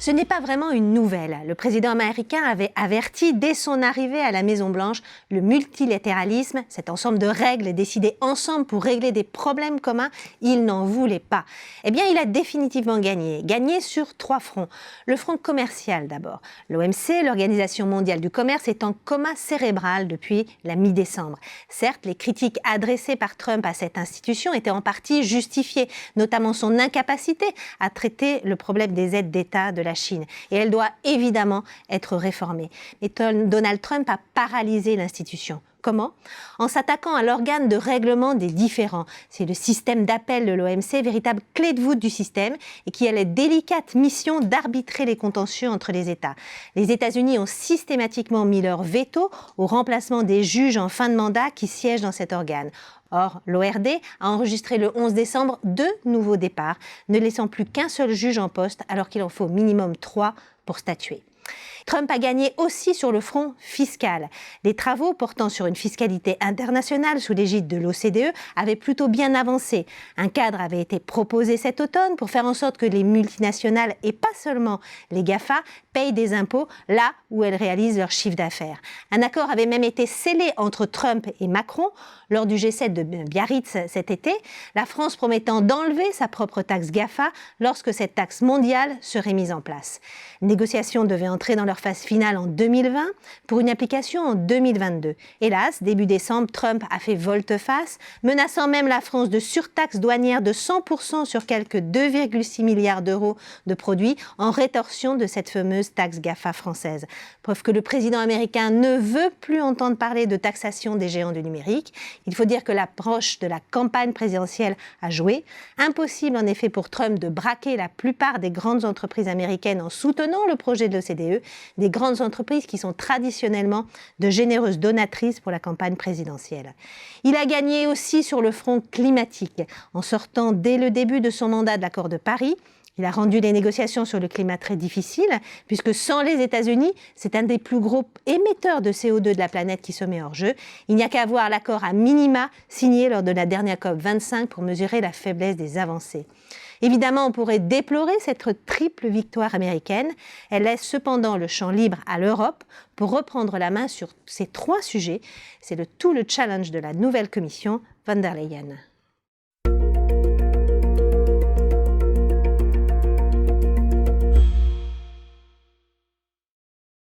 Ce n'est pas vraiment une nouvelle. Le président américain avait averti dès son arrivée à la Maison-Blanche le multilatéralisme, cet ensemble de règles décidées ensemble pour régler des problèmes communs, il n'en voulait pas. Eh bien, il a définitivement gagné. Gagné sur 3 fronts. Le front commercial d'abord. L'OMC, l'Organisation mondiale du commerce, est en coma cérébral depuis la mi-décembre. Certes, les critiques adressées par Trump à cette institution étaient en partie justifiées, notamment son incapacité à traiter le problème des aides d'État de la Chine. Et elle doit évidemment être réformée. Mais Donald Trump a paralysé l'institution. Comment ? En s'attaquant à l'organe de règlement des différends. C'est le système d'appel de l'OMC, véritable clé de voûte du système, et qui a la délicate mission d'arbitrer les contentieux entre les États. Les États-Unis ont systématiquement mis leur veto au remplacement des juges en fin de mandat qui siègent dans cet organe. Or, l'ORD a enregistré le 11 décembre 2 nouveaux départs, ne laissant plus qu'un seul juge en poste alors qu'il en faut minimum 3 pour statuer. Trump a gagné aussi sur le front fiscal. Les travaux portant sur une fiscalité internationale sous l'égide de l'OCDE avaient plutôt bien avancé. Un cadre avait été proposé cet automne pour faire en sorte que les multinationales, et pas seulement les GAFA, payent des impôts là où elles réalisent leur chiffre d'affaires. Un accord avait même été scellé entre Trump et Macron lors du G7 de Biarritz cet été, la France promettant d'enlever sa propre taxe GAFA lorsque cette taxe mondiale serait mise en place. Les négociations devaient entrer dans leur phase finale en 2020 pour une application en 2022. Hélas, début décembre, Trump a fait volte-face, menaçant même la France de surtaxe douanière de 100% sur quelques 2,6 milliards d'euros de produits en rétorsion de cette fameuse taxe GAFA française. Preuve que le président américain ne veut plus entendre parler de taxation des géants du numérique. Il faut dire que l'approche de la campagne présidentielle a joué. Impossible en effet pour Trump de braquer la plupart des grandes entreprises américaines en soutenant le projet de l'OCDE, des grandes entreprises qui sont traditionnellement de généreuses donatrices pour la campagne présidentielle. Il a gagné aussi sur le front climatique, en sortant dès le début de son mandat de l'accord de Paris. Il a rendu les négociations sur le climat très difficiles, puisque sans les États-Unis, c'est un des plus gros émetteurs de CO2 de la planète qui se met hors jeu. Il n'y a qu'à voir l'accord à minima signé lors de la dernière COP25 pour mesurer la faiblesse des avancées. Évidemment, on pourrait déplorer cette triple victoire américaine. Elle laisse cependant le champ libre à l'Europe pour reprendre la main sur ces 3 sujets. C'est tout le challenge de la nouvelle commission von der Leyen.